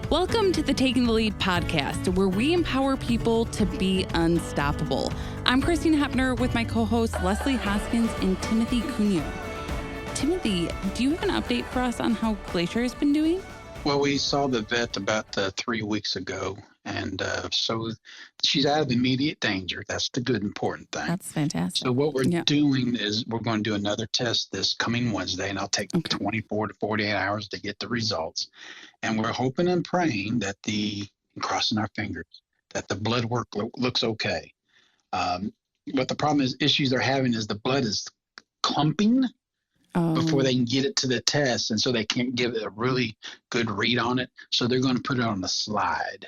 Welcome to the Taking the Lead podcast, where we empower people to be unstoppable. I'm Christine Hepner with my co-hosts Leslie Hoskins and Timothy Cuneo. Timothy, do you have an update for us on how Glacier has been doing? Well, we saw the vet about 3 weeks ago, and so she's out of immediate danger. That's the good, important thing. That's fantastic. So what we're doing is we're going to do another test this coming Wednesday, and I'll take 24 to 48 hours to get the results. And we're hoping and praying that crossing our fingers, that the blood work looks okay. But the problem is, issues they're having is the blood is clumping before they can get it to the test. And so they can't give it a really good read on it. So they're going to put it on the slide,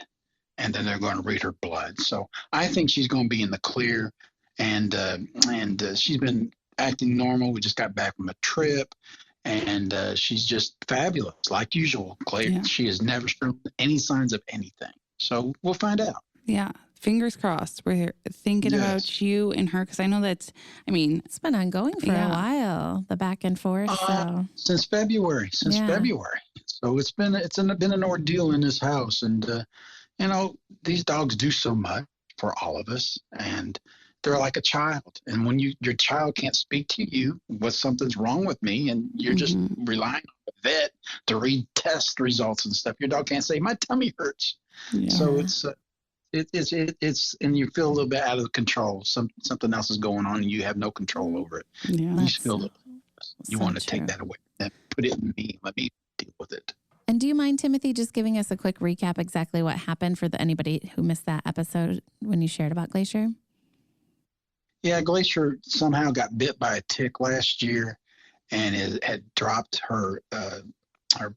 and then they're going to read her blood. So I think she's going to be in the clear, and she's been acting normal. We just got back from a trip, and she's just fabulous, like usual. Clay, She has never shown any signs of anything. So we'll find out. Yeah. Fingers crossed. We're thinking about you and her, because I know it's been ongoing for a while, the back and forth. Since February. So it's been an ordeal in this house, and these dogs do so much for all of us, and they're like a child. And when your child can't speak to you, something's wrong with me, and you're just relying on the vet to read test results and stuff. Your dog can't say, my tummy hurts. Yeah. So it's and you feel a little bit out of control. Something else is going on, and you have no control over it. Yeah, you feel you want to take that away, and put it in me. Let me deal with it. And do you mind, Timothy, just giving us a quick recap exactly what happened for anybody who missed that episode when you shared about Glacier? Yeah, Glacier somehow got bit by a tick last year, and it had dropped her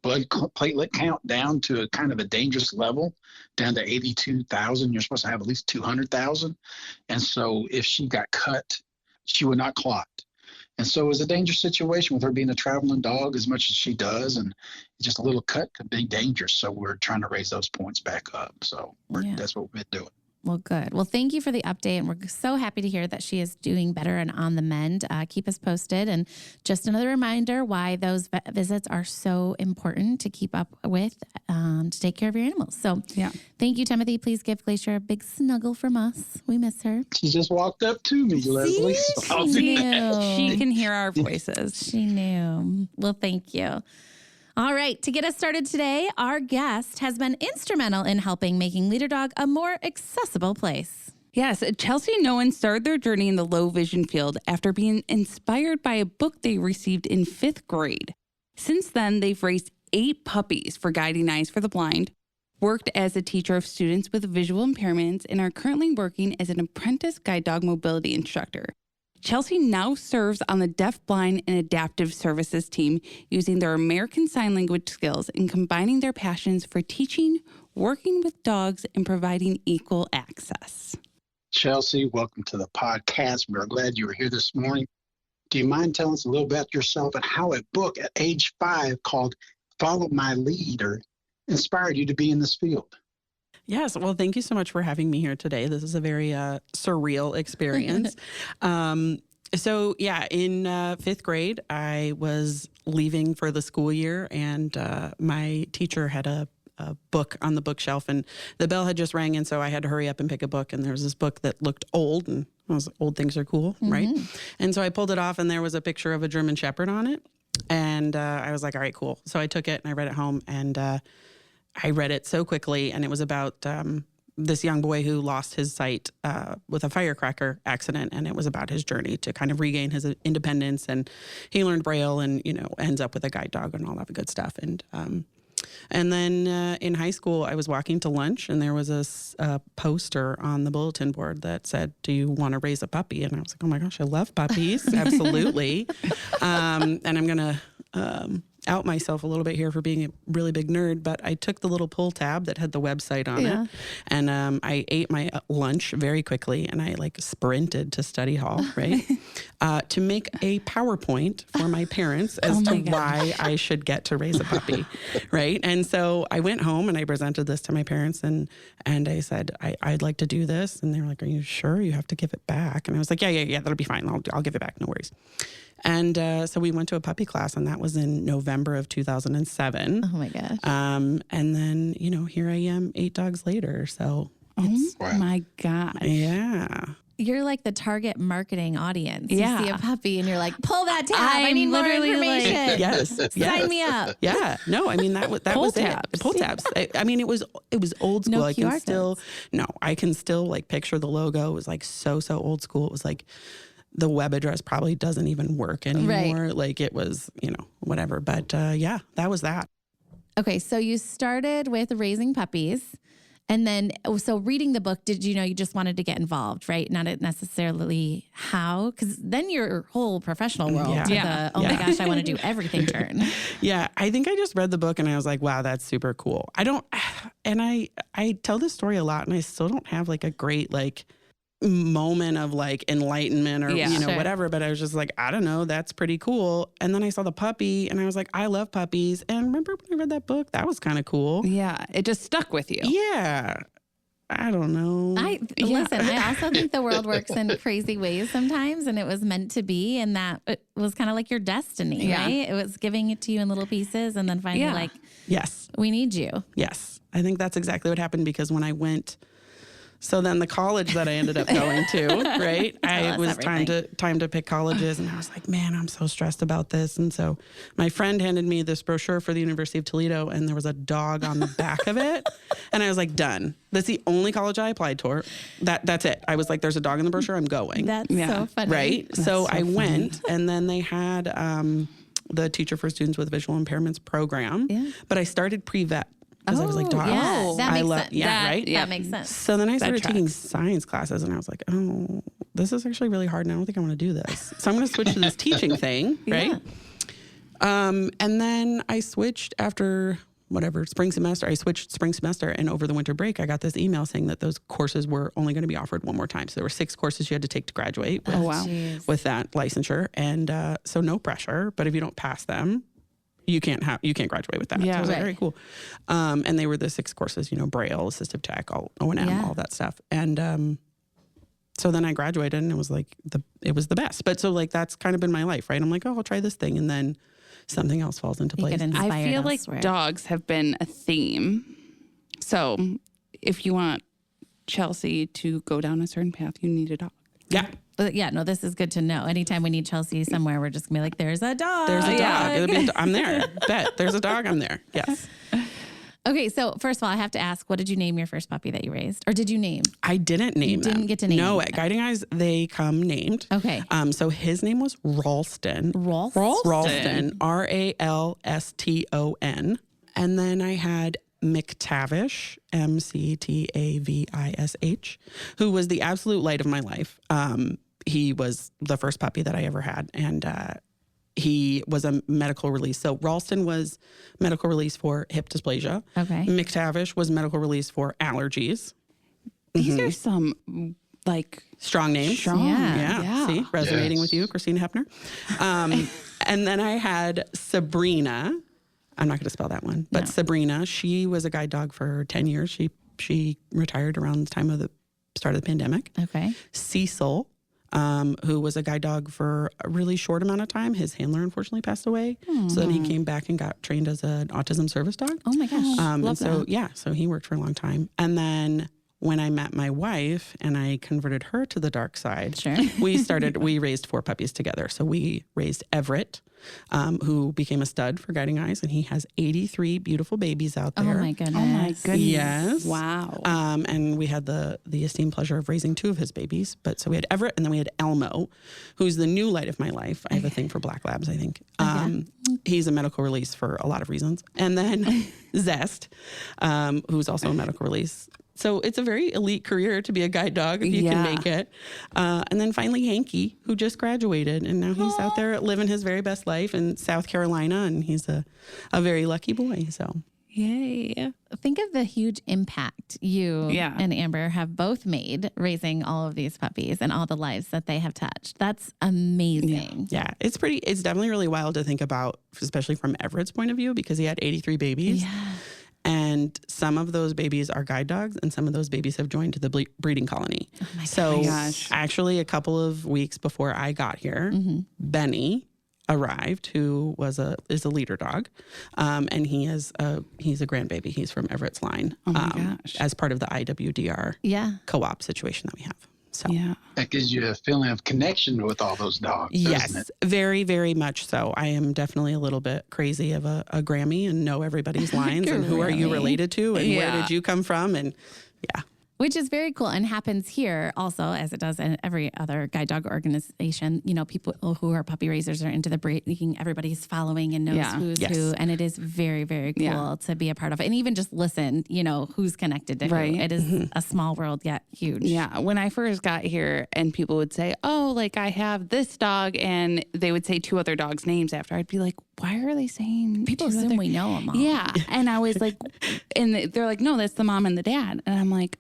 blood platelet count down to a kind of a dangerous level, down to 82,000. You're supposed to have at least 200,000. And so if she got cut, she would not clot. And so it was a dangerous situation with her being a traveling dog as much as she does. And just a little cut could be dangerous. So we're trying to raise those points back up. So that's what we've been doing. Well, good. Well, thank you for the update. And we're so happy to hear that she is doing better and on the mend. Keep us posted. And just another reminder why those vet visits are so important to keep up with, to take care of your animals. So thank you, Timothy. Please give Glacier a big snuggle from us. We miss her. She just walked up to me, Leslie. She can hear our voices. She knew. Well, thank you. All right, to get us started today, our guest has been instrumental in helping making Leader Dog a more accessible place. Yes, Chelsea Nohan started their journey in the low vision field after being inspired by a book they received in 5th grade. Since then, they've raised 8 puppies for Guiding Eyes for the Blind, worked as a teacher of students with visual impairments, and are currently working as an apprentice guide dog mobility instructor. Chelsea now serves on the Deaf, Blind, and Adaptive Services team, using their American Sign Language skills and combining their passions for teaching, working with dogs, and providing equal access. Chelsea, welcome to the podcast. We're glad you were here this morning. Do you mind telling us a little about yourself and how a book at age 5 called Follow My Leader inspired you to be in this field? Yes. Well, thank you so much for having me here today. This is a very surreal experience. In 5th grade, I was leaving for the school year, and my teacher had a book on the bookshelf, and the bell had just rang, and so I had to hurry up and pick a book. And there was this book that looked old, and old things are cool, right? And so I pulled it off, and there was a picture of a German Shepherd on it. And I was like, all right, cool. So I took it and I read it home, and I read it so quickly, and it was about this young boy who lost his sight with a firecracker accident, and it was about his journey to kind of regain his independence, and he learned Braille, and ends up with a guide dog and all that good stuff. And then in high school, I was walking to lunch, and there was a poster on the bulletin board that said, "Do you want to raise a puppy?" And I was like, "Oh my gosh, I love puppies, absolutely!" And I'm gonna out myself a little bit here for being a really big nerd, but I took the little pull tab that had the website on it, and I ate my lunch very quickly, and I sprinted to study hall, right, to make a PowerPoint for my parents as to why I should get to raise a puppy, right? And so I went home and I presented this to my parents, and I said, I'd like to do this, and they were like, "Are you sure? You have to give it back." And I was like, yeah, that'll be fine. I'll give it back, no worries. And so we went to a puppy class, and that was in November of 2007. Oh my gosh. And then, here I am 8 dogs later. So Oh Wow. my gosh. yeah. You're like the target marketing audience. Yeah. You see a puppy and you're like, pull that tab. I I'm need more literally like- information. Yes. Sign me up. Yeah. No, I mean, that Pull was tabs. it. Pull tabs. I mean, it was old school. No I can QR still, codes. no, I can still like picture the logo. It was like so old school. It was like the web address probably doesn't even work anymore. Right. Like it was, whatever. But yeah, that was that. Okay, so you started with raising puppies. And then, so reading the book, did you know you just wanted to get involved, right? Not necessarily how, because then your whole professional world Yeah. to Yeah. the, oh my gosh, I want to do everything turn. Yeah, I think I just read the book and I was like, wow, that's super cool. I tell this story a lot and I still don't have like a great like moment of like enlightenment or Yeah. Sure. whatever, but I was just like, I don't know, that's pretty cool. And then I saw the puppy and I was like, I love puppies. And remember when I read that book? That was kind of cool. Yeah. It just stuck with you. Yeah. I don't know. Listen, I also think the world works in crazy ways sometimes, and it was meant to be, and that it was kind of like your destiny, Yeah. right? It was giving it to you in little pieces, and then finally, Yeah. like, Yes. we need you. Yes. I think that's exactly what happened because when I went, so then the college that I ended up going to, right? Tell I us was everything. time to pick colleges and I was like, man, I'm so stressed about this. And so my friend handed me this brochure for the University of Toledo and there was a dog on the back of it. And I was like, done. That's the only college I applied for. That's it. I was like, there's a dog in the brochure, I'm going. That's Yeah. so funny. Right. So I went and then they had the Teacher for Students with Visual Impairments program, Yeah. but I started pre-vet because I was like, dogs. Yeah, that I makes love, sense. yeah, right. That makes sense. So then I started taking tracks. science classes and I was like, oh, this is actually really hard and I don't think I want to do this. So I'm going to switch to this teaching thing, right? And then I switched after spring semester. I switched spring semester and over the winter break, I got this email saying that those courses were only going to be offered one more time. So there were 6 courses you had to take to graduate with, Oh, wow. Jeez. with that licensure. And so no pressure, but if you don't pass them, you can't graduate with that. Yeah. So I was like, Right. very cool. And they were the 6 courses, Braille, assistive tech, all O&M, Yeah. all that stuff. And so then I graduated and it was like it was the best. But so like that's kind of been my life, right? I'm like, oh, I'll try this thing, and then something else falls into You place. get I inspired feel elsewhere. like dogs have been a theme. So if you want Chelsea to go down a certain path, you need a dog. Yeah, But yeah, no, this is good to know. Anytime we need Chelsea somewhere, we're just gonna be like, there's a dog. there's a Yeah. dog. It'll be I'm there. Bet there's a dog. I'm there. Yes. Okay, so first of all, I have to ask, what did you name your first puppy that you raised? Or did you name? I didn't name them. didn't get to name No, them. at Guiding Eyes they come named. Okay. So his name was Ralston. Ralston, Ralston. And then I had McTavish, McTavish, who was the absolute light of my life. He was the first puppy that I ever had. And he was a medical release. So Ralston was medical release for hip dysplasia. Okay. McTavish was medical release for allergies. These are some like Strong names. strong. Yeah. See, resonating Yes. with you, Christina Hefner. And then I had Sabrina. I'm not going to spell that one, but No. Sabrina. She was a guide dog for 10 years. She retired around the time of the start of the pandemic. Okay. Cecil, who was a guide dog for a really short amount of time. His handler unfortunately passed away. So then he came back and got trained as an autism service dog. Oh my gosh. And Love so, that. yeah, so he worked for a long time. And then when I met my wife and I converted her to the dark side, Sure. we raised 4 puppies together. So we raised Everett, who became a stud for Guiding Eyes, and he has 83 beautiful babies out Oh there. my goodness. Oh my goodness. Yes. Wow. And we had the esteemed pleasure of raising 2 of his babies. But so we had Everett, and then we had Elmo, who's the new light of my life. I have a thing for black labs, I think. He's a medical release for a lot of reasons. And then Zest, who's also a medical release. So it's a very elite career to be a guide dog if you can Yeah. make it. And then finally Hanky, who just graduated, and now he's out there living his very best life in South Carolina, and he's a very lucky boy. So Yay. Think of the huge impact you Yeah. and Amber have both made raising all of these puppies and all the lives that they have touched. That's amazing. yeah, it's definitely really wild to think about, especially from Everett's point of view, because he had 83 babies. Yeah. And some of those babies are guide dogs, and some of those babies have joined the breeding colony. Oh my So gosh. actually, a couple of weeks before I got here, Benny, arrived, who is a leader dog, and he's a grandbaby. He's from Everett's line, Oh my gosh. as part of the IWDR co-op situation that we have. So Yeah. That gives you a feeling of connection with all those dogs, doesn't yes, it? very, very much so. I am definitely a little bit crazy of a Grammy and know everybody's lines and who are you Grammy. related to and where Yeah. did you come from, and yeah. Which is very cool and happens here also, as it does in every other guide dog organization. You know, people who are puppy raisers are into the breeding. Everybody's following and knows Yeah. who's Yes. who. And it is very, very cool Yeah. to be a part of. And even just listen, you know, who's connected to Right. who. It is a small world, yet huge. Yeah. When I first got here and people would say, oh, like I have this dog, and they would say 2 other dogs' names after, I'd be like, why are they saying People 2 assume other- we know them all. Yeah. And I was like, and they're like, no, that's the mom and the dad. And I'm like,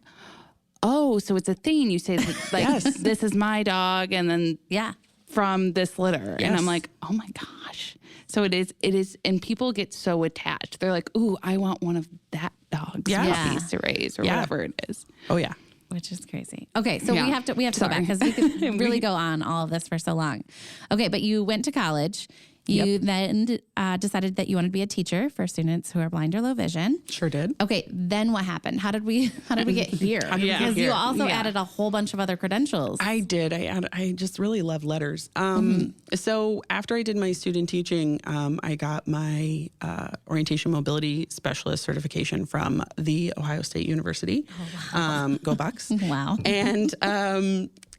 oh, so it's a thing. You say like, Yes. this is my dog. And then Yeah. from this litter. And Yes. I'm like, oh my gosh. So it is. And people get so attached. They're like, ooh, I want one of that dog's Yeah. puppies to raise or Yeah. whatever it is. Oh yeah. Which is crazy. Okay, so Yeah. we have to go Sorry. back because we could really go on all of this for so long. Okay, but you went to college. You then decided that you wanted to be a teacher for students who are blind or low vision. Sure did. Okay, then what happened? How did we get here? How did we get Because you here? also Yeah. added a whole bunch of other credentials. I did. I just really love letters. So after I did my student teaching, I got my orientation mobility specialist certification from the Ohio State University. Go Bucks! Wow.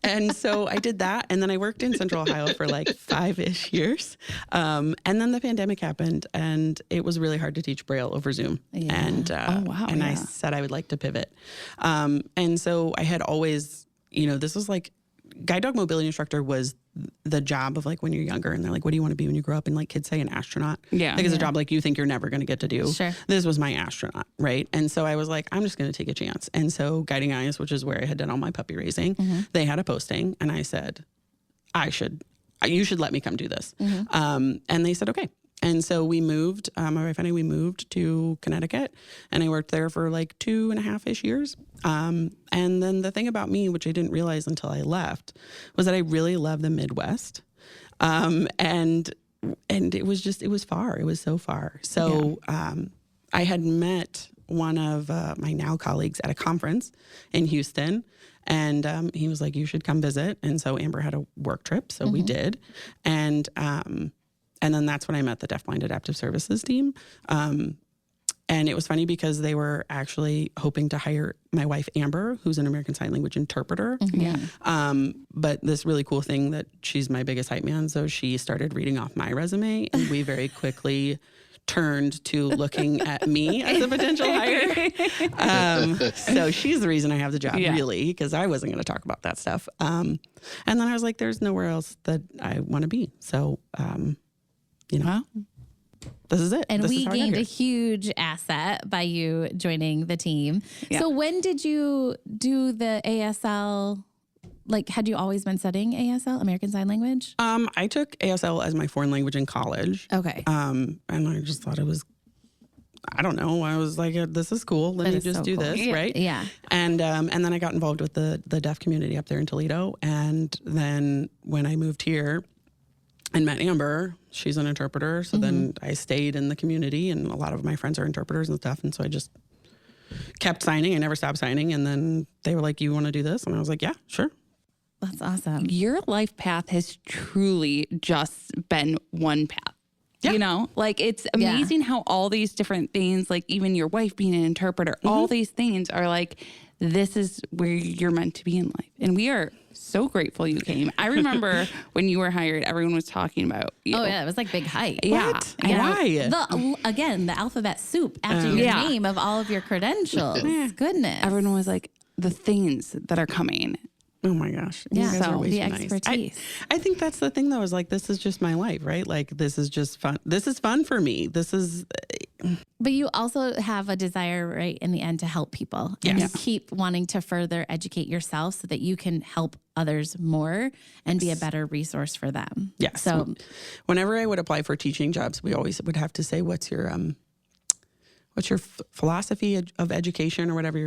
And so I did that, and then I worked in Central Ohio for like 5-ish years, and then the pandemic happened, and it was really hard to teach Braille over Zoom. Yeah. And wow, and I yeah. said I would like to pivot, and so I had always, this was like guide dog mobility instructor was the job of like when you're younger and they're like, what do you want to be when you grow up? And like kids say an astronaut. Yeah. Like it's a job like you think you're never going to get to do. Sure. This was my astronaut. Right. And so I was like, I'm just going to take a chance. And so Guiding Eyes, which is where I had done all my puppy raising, they had a posting and I said, you should let me come do this. And they said, okay. And so we moved, my wife and I, we moved to Connecticut and I worked there for like 2.5-ish years. And then the thing about me, which I didn't realize until I left, was that I really love the Midwest. And it was far. It was so far. So I had met one of my now colleagues at a conference in Houston. And he was like, you should come visit. And so Amber had a work trip. So we did. And then that's when I met the Deafblind Adaptive Services team. And it was funny because they were actually hoping to hire my wife, Amber, who's an American Sign Language interpreter. Yeah. But this really cool thing that she's my biggest hype man. So she started reading off my resume and we very quickly turned to looking at me as a potential hire. So she's the reason I have the job, really, because I wasn't going to talk about that stuff. And then I was like, there's nowhere else that I want to be. So, this is it. And This we is how I got gained a here. huge asset by you joining the team. Yeah. So when did you do the ASL? Like, had you always been studying ASL, American Sign Language? I took ASL as my foreign language in college. Okay. And I just thought it was, I don't know. I was like, this is cool. Let That me is just so do cool. this, right? Yeah. And then I got involved with the deaf community up there in Toledo. And then when I moved here and met Amber, she's an interpreter. So then I stayed in the community, and a lot of my friends are interpreters and stuff. And so I just kept signing. I never stopped signing. And then they were like, you want to do this? And I was like, yeah, sure. That's awesome. Your life path has truly just been one path. Yeah. You know, like it's amazing how all these different things, like even your wife being an interpreter, all these things are like, this is where you're meant to be in life. And we are so grateful you came. I remember when you were hired, everyone was talking about you. Oh, yeah. It was like big hype. Yeah. What? I know. Why? Again, the alphabet soup after your Yeah. name of all of your credentials. Goodness. Everyone was like, the things that are coming. Oh my gosh. You Yeah. guys are way The too nice. expertise. I think that's the thing though, is like, this is just my life, right? Like, this is just fun. This is fun for me. This is, But you also have a desire, right, in the end to help people. And you Yes. keep wanting to further educate yourself so that you can help others more and be a better resource for them. yes. So Whenever I would apply for teaching jobs, we always would have to say, what's your philosophy of education, or whatever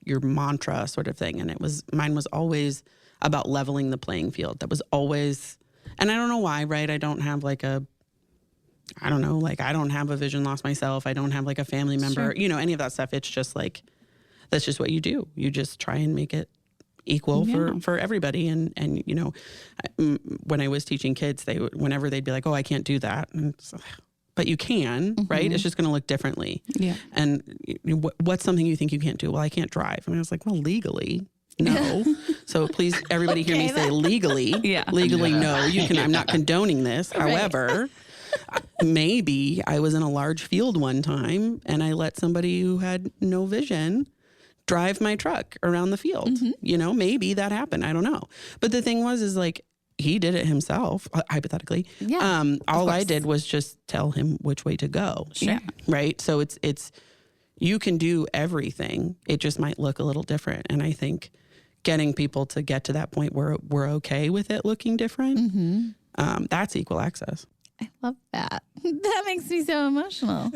your mantra sort of thing. And mine was always about leveling the playing field. That was always And I don't know why, right? I don't have like I don't have a vision loss myself. I don't have like a family member, any of that stuff. It's just like, that's just what you do. You just try and make it equal for everybody. And when I was teaching kids, whenever they'd be like, oh, I can't do that. And but you can, right? It's just going to look differently. Yeah. And what's something you think you can't do? Well, I can't drive. And I was like, well, legally, no. So please, everybody hear me say legally. Yeah. Legally, no. You can. I'm not condoning this. Right. However, maybe I was in a large field one time and I let somebody who had no vision drive my truck around the field. Maybe that happened. I don't know. But the thing is like, he did it himself, hypothetically. Yeah. All I did was just tell him which way to go. Sure. Right. So it's, you can do everything. It just might look a little different. And I think getting people to get to that point where we're okay with it looking different, that's equal access. I love that. That makes me so emotional.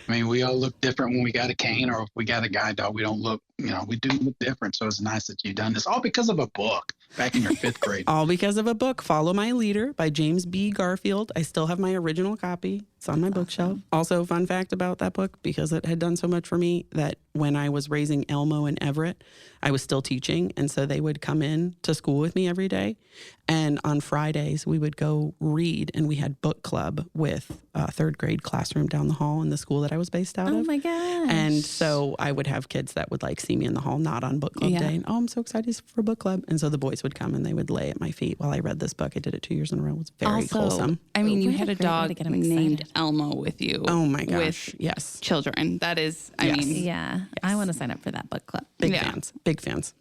I mean, we all look different when we got a cane or if we got a guide dog. We don't look, we do look different. So it's nice that you've done this all because of a book back in your 5th grade. All because of a book, Follow My Leader by James B. Garfield. I still have my original copy. It's on my bookshelf. Also, fun fact about that book, because it had done so much for me, that when I was raising Elmo and Everett, I was still teaching. And so they would come in to school with me every day. And on Fridays, we would go read. And we had book club with a 3rd grade classroom down the hall in the school that I was based out of. Oh, my gosh. And so I would have kids that would like see me in the hall, not on book club day. And, I'm so excited for book club. And so the boys would come and they would lay at my feet while I read this book. I did it 2 years in a row. It was very wholesome. I mean, you had a dog named Elmo with you. Oh my gosh. With yes. children. That is, I mean. Yeah. Yes. I want to sign up for that book club. Big fans. Big fans.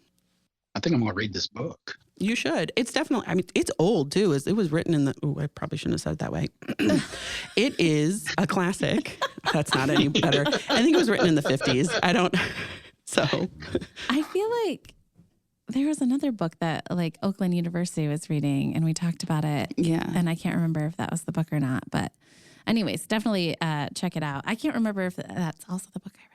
I think I'm going to read this book. You should. It's definitely, it's old too. It was written in I probably shouldn't have said it that way. It is a classic. That's not any better. I think it was written in the 50s. So. I feel like there was another book that like Oakland University was reading and we talked about it. Yeah. And I can't remember if that was the book or not, but anyways, definitely check it out. I can't remember if that's also the book I read.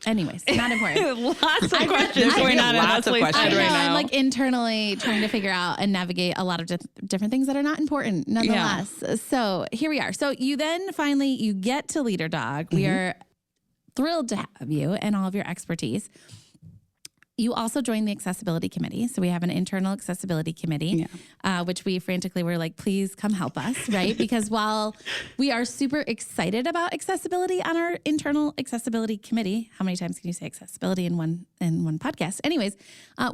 Anyways, not important. Lots of questions going on in Leslie's head right now. I'm like internally trying to figure out and navigate a lot of different things that are not important nonetheless. Yeah. So here we are. So you then finally, you get to Leader Dog. We are thrilled to have you and all of your expertise. You also joined the accessibility committee. So we have an internal accessibility committee, which we frantically were like, please come help us, right? Because while we are super excited about accessibility on our internal accessibility committee, how many times can you say accessibility in one podcast? Anyways,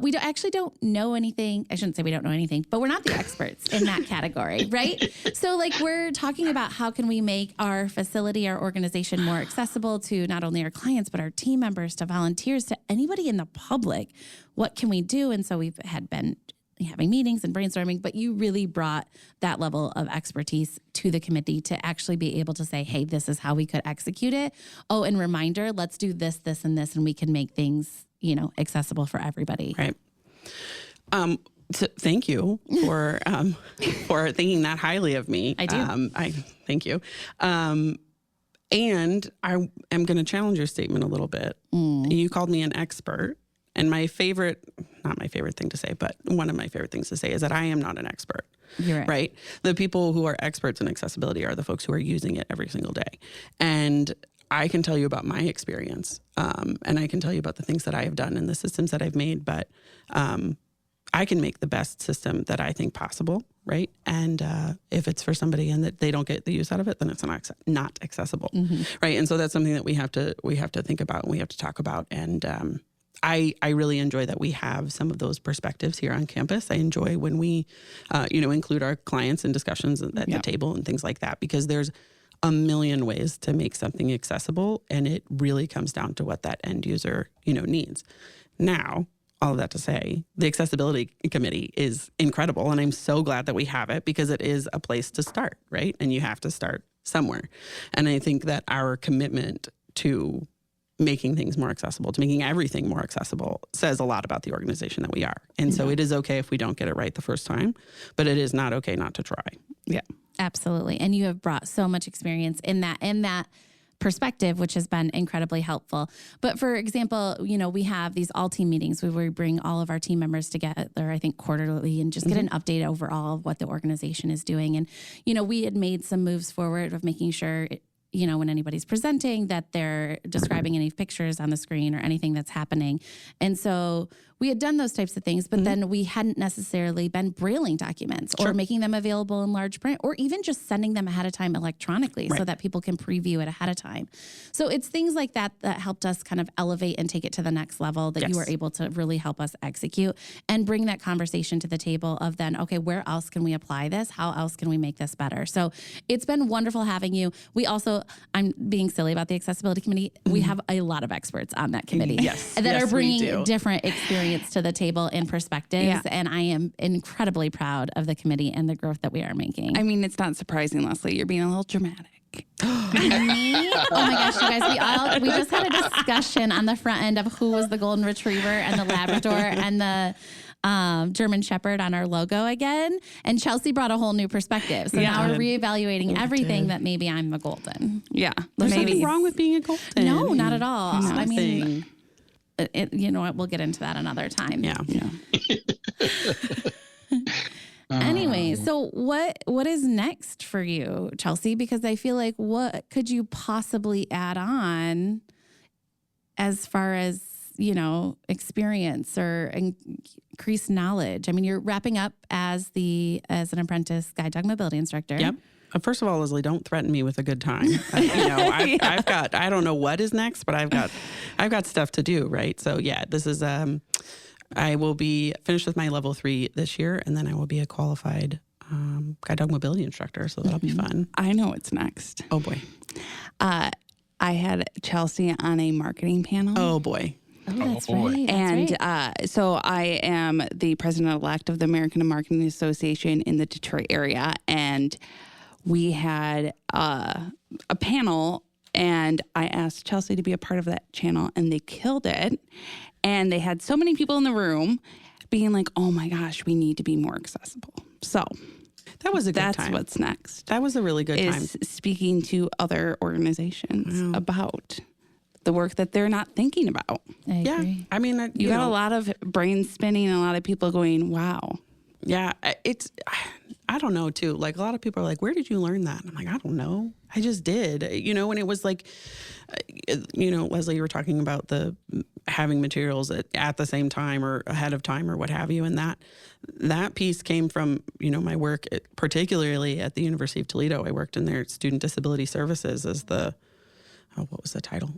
we don't know anything. I shouldn't say we don't know anything, but we're not the experts in that category, right? So like we're talking about how can we make our facility, our organization more accessible to not only our clients, but our team members, to volunteers, to anybody in the public. What can we do? And so we've been having meetings and brainstorming, but you really brought that level of expertise to the committee to actually be able to say, hey, this is how we could execute it. Oh, and reminder, let's do this, this, and this, and we can make things, accessible for everybody. Right. So thank you for thinking that highly of me. I do. Thank you. And I am going to challenge your statement a little bit. You called me an expert. And not my favorite thing to say, but one of my favorite things to say is that I am not an expert. You're right. The people who are experts in accessibility are the folks who are using it every single day. And I can tell you about my experience. And I can tell you about the things that I have done and the systems that I've made. But I can make the best system that I think possible. Right. And if it's for somebody and that they don't get the use out of it, then it's not accessible. Right. And so that's something that we have to think about and we have to talk about. And I really enjoy that we have some of those perspectives here on campus. I enjoy when we, include our clients in discussions at the table and things like that, because there's a million ways to make something accessible. And it really comes down to what that end user, needs. Now, all of that to say, the accessibility committee is incredible. And I'm so glad that we have it because it is a place to start, right? And you have to start somewhere. And I think that our commitment to making things more accessible, to making everything more accessible, says a lot about the organization that we are. And so it is okay if we don't get it right the first time, but it is not okay not to try. Yeah, absolutely. And you have brought so much experience in that perspective, which has been incredibly helpful. But for example, we have these all team meetings where we bring all of our team members together, I think quarterly, and just get an update overall of what the organization is doing. And, we had made some moves forward of making sure when anybody's presenting that they're describing any pictures on the screen or anything that's happening. And so we had done those types of things, but then we hadn't necessarily been brailing documents or making them available in large print, or even just sending them ahead of time electronically so that people can preview it ahead of time. So it's things like that that helped us kind of elevate and take it to the next level, that you were able to really help us execute and bring that conversation to the table of then, okay, where else can we apply this? How else can we make this better? So it's been wonderful having you. We also, I'm being silly about the accessibility committee. We have a lot of experts on that committee that are bringing different experience to the table and perspectives. Yeah. And I am incredibly proud of the committee and the growth that we are making. I mean, it's not surprising, Leslie. You're being a little dramatic. Me? Oh my gosh, you guys, we just had a discussion on the front end of who was the golden retriever and the Labrador and the German Shepherd on our logo again. And Chelsea brought a whole new perspective. So now we're reevaluating everything that maybe I'm the golden. Yeah. There's nothing wrong with being a golden. No, not at all. I mean, Nothing. you know what? We'll get into that another time. Yeah. Anyway, so what is next for you, Chelsea? Because I feel like what could you possibly add on as far as, experience or increased knowledge? I mean, you're wrapping up as an apprentice guide dog mobility instructor. Yep. First of all, Leslie, don't threaten me with a good time. I've got, I don't know what is next, but I've got stuff to do. Right. So this is, I will be finished with my level 3 this year, and then I will be a qualified guide dog mobility instructor. So that'll be fun. I know what's next. Oh boy. I had Chelsea on a marketing panel. Oh boy. Oh, that's right. So I am the president-elect of the American Marketing Association in the Detroit area. And we had a panel, and I asked Chelsea to be a part of that channel, and they killed it. And they had so many people in the room being like, oh my gosh, we need to be more accessible. So that was a good time. That's what's next. That was a really good time. Speaking to other organizations about the work that they're not thinking about. I agree. I mean, you got a lot of brain spinning and a lot of people going, wow. Yeah, I don't know too. Like a lot of people are like, where did you learn that? I'm like, I don't know. I just did, and it was like, Leslie, you were talking about the having materials at the same time or ahead of time or what have you. And that piece came from, my work, particularly at the University of Toledo. I worked in their student disability services as what was the title?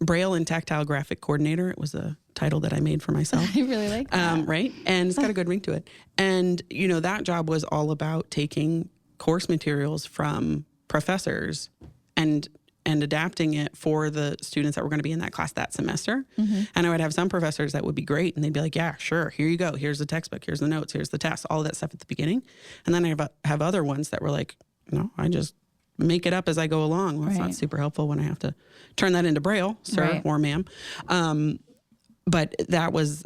Braille and tactile graphic coordinator. It was a title that I made for myself. I really like that. Right. And it's got a good ring to it. And, that job was all about taking course materials from professors and adapting it for the students that were going to be in that class that semester. Mm-hmm. And I would have some professors that would be great. And they'd be like, yeah, sure. Here you go. Here's the textbook. Here's the notes. Here's the test, all of that stuff at the beginning. And then I have other ones that were like, no, I just make it up as I go along. Well, it's not super helpful when I have to turn that into Braille, sir or ma'am. But that was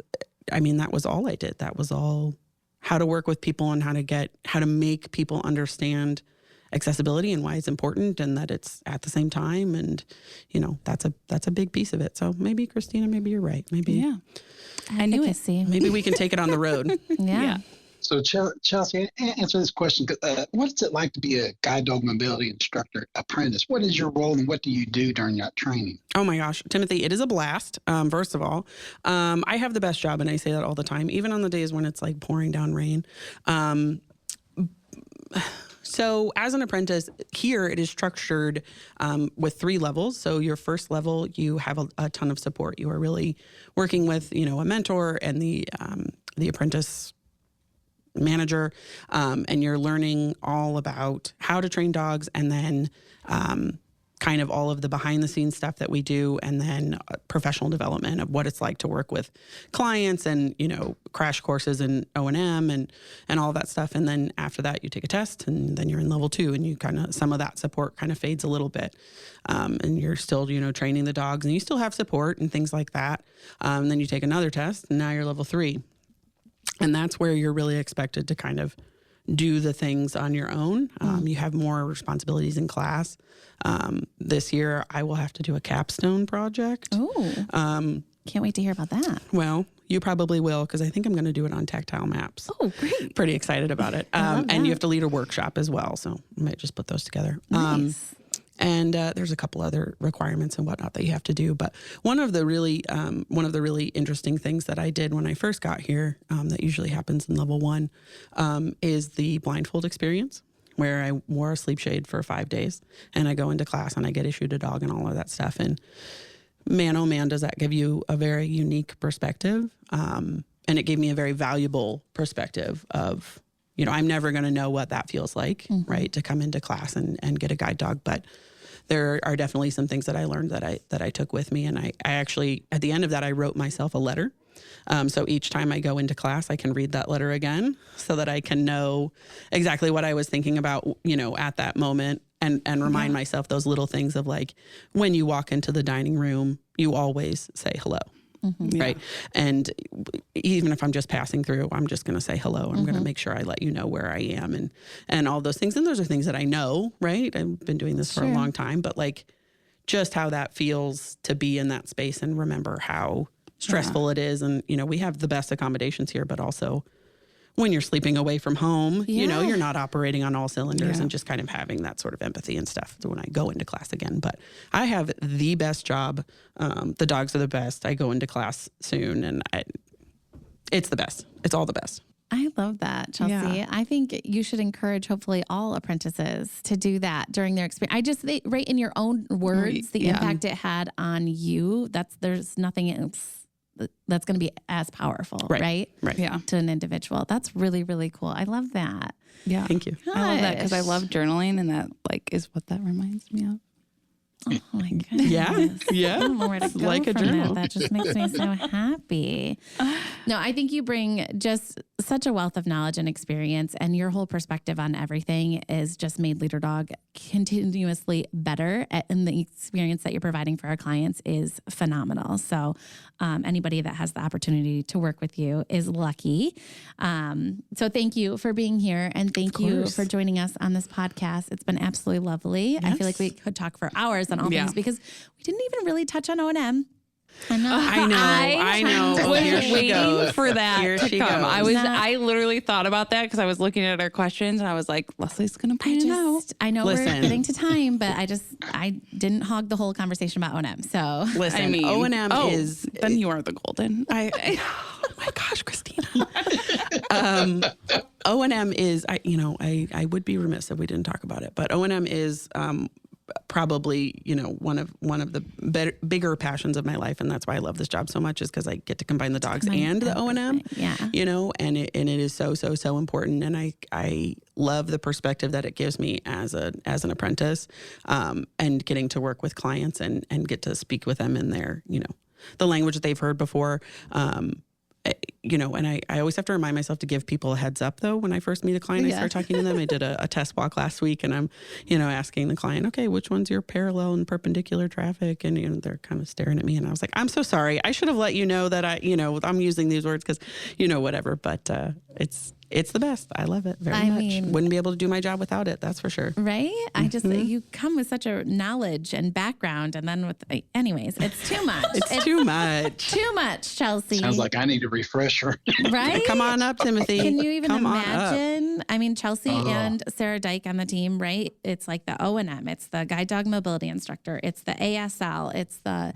all I did. That was all how to work with people and how to make people understand accessibility and why it's important and that it's at the same time. And, that's a big piece of it. So maybe Christina, maybe you're right. Maybe. I knew it. Maybe we can take it on the road. Yeah. So Chelsea, answer this question. What is it like to be a guide dog mobility instructor apprentice? What is your role and what do you do during that training? Oh my gosh, Timothy, it is a blast. First of all, I have the best job, and I say that all the time, even on the days when it's like pouring down rain. So as an apprentice here, it is structured with 3 levels. So your first level, you have a ton of support. You are really working with, a mentor and the apprentice manager, and you're learning all about how to train dogs, and then kind of all of the behind the scenes stuff that we do, and then professional development of what it's like to work with clients and, crash courses and O&M and all that stuff. And then after that, you take a test, and then you're in level 2, and you some of that support kind of fades a little bit. And you're still, training the dogs, and you still have support and things like that. And then you take another test, and now you're level 3. And that's where you're really expected to kind of do the things on your own. You have more responsibilities in class. This year, I will have to do a capstone project. Oh, can't wait to hear about that. Well, you probably will, because I think I'm going to do it on tactile maps. Oh, great. Pretty excited about it. And you have to lead a workshop as well. So I might just put those together. Nice. And there's a couple other requirements and whatnot that you have to do. But one of the really interesting things that I did when I first got here, that usually happens in level 1, is the blindfold experience, where I wore a sleep shade for 5 days, and I go into class and I get issued a dog and all of that stuff. And man, oh man, does that give you a very unique perspective. And it gave me a very valuable perspective of, I'm never going to know what that feels like, right? To come into class and get a guide dog. But there are definitely some things that I learned that I took with me. And I actually, at the end of that, I wrote myself a letter. So each time I go into class, I can read that letter again so that I can know exactly what I was thinking about, at that moment, and remind myself those little things of, like, when you walk into the dining room, you always say hello. Right. And even if I'm just passing through, I'm just going to say hello. I'm going to make sure I let you know where I am and all those things. And those are things that I know, right? I've been doing this for a long time, but, like, just how that feels to be in that space and remember how stressful it is. And, we have the best accommodations here, but also when you're sleeping away from home, you're not operating on all cylinders, and just kind of having that sort of empathy and stuff when I go into class again. But I have the best job. The dogs are the best. I go into class soon, and it's the best. It's all the best. I love that, Chelsea. Yeah. I think you should encourage, hopefully, all apprentices to do that during their experience. Right in your own words, the impact it had on you, there's nothing else that's going to be as powerful, right? Right. Yeah. To an individual. That's really, really cool. I love that. Yeah. Thank you. Gosh. I love that because I love journaling, and that, like, is what that reminds me of. Oh my goodness. Yeah. I don't know where to go like a from journal. That just makes me so happy. No, I think you bring just such a wealth of knowledge and experience, and your whole perspective on everything is just made Leader Dog continuously better. And the experience that you're providing for our clients is phenomenal. So anybody that has the opportunity to work with you is lucky. So thank you for being here, and thank you for joining us on this podcast. It's been absolutely lovely. Yes. I feel like we could talk for hours on all things, because we didn't even really touch on O&M. I know. I was waiting for that Here to she come. goes. I literally thought about that because I was looking at our questions, and I was like, Leslie's going to point it out. I know we're getting to time, but I didn't hog the whole conversation about O&M. So listen, O&M is... Then you are the golden. oh my gosh, Christina. O&M is, I would be remiss if we didn't talk about it, but O&M is probably, one of the bigger passions of my life. And that's why I love this job so much, is because I get to combine the dogs and the O&M, and it is so important. And I love the perspective that it gives me as an apprentice, and getting to work with clients and get to speak with them in their, the language that they've heard before. And I always have to remind myself to give people a heads up, though. When I first meet a client, I start talking to them. I did a test walk last week, and I'm, asking the client, okay, which one's your parallel and perpendicular traffic? And, they're kind of staring at me, and I was like, I'm so sorry. I should have let you know that I'm using these words because, whatever. But it's the best. I love it very much. Wouldn't be able to do my job without it. That's for sure. Right? I just, you come with such a knowledge and background, and then anyways, it's too much. It's too much. Too much, Chelsea. Sounds like I need a refresher. Right? Come on up, Timothy. Can you even imagine? I mean, Chelsea and Sarah Dyke on the team, right? It's like the O&M. It's the guide dog mobility instructor. It's the ASL. It's the...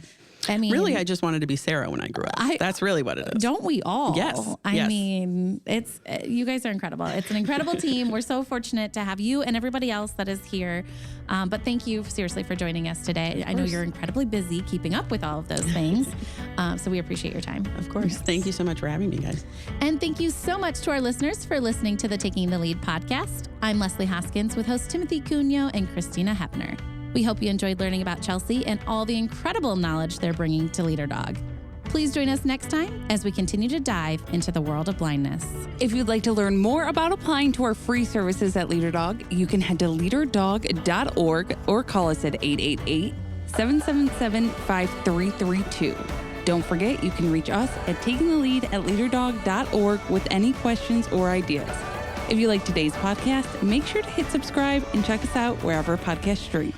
really, I just wanted to be Sarah when I grew up. That's really what it is. Don't we all? Yes. I mean, it's you guys are incredible. It's an incredible team. We're so fortunate to have you and everybody else that is here. But thank you seriously for joining us today. I know you're incredibly busy keeping up with all of those things. So we appreciate your time. Of course. Yes. Thank you so much for having me, guys. And thank you so much to our listeners for listening to the Taking the Lead podcast. I'm Leslie Hoskins with hosts Timothy Cunio and Christina Hepner. We hope you enjoyed learning about Chelsea and all the incredible knowledge they're bringing to Leader Dog. Please join us next time as we continue to dive into the world of blindness. If you'd like to learn more about applying to our free services at Leader Dog, you can head to leaderdog.org or call us at 888-777-5332. Don't forget, you can reach us at takingthelead@leaderdog.org with any questions or ideas. If you like today's podcast, make sure to hit subscribe and check us out wherever podcasts stream.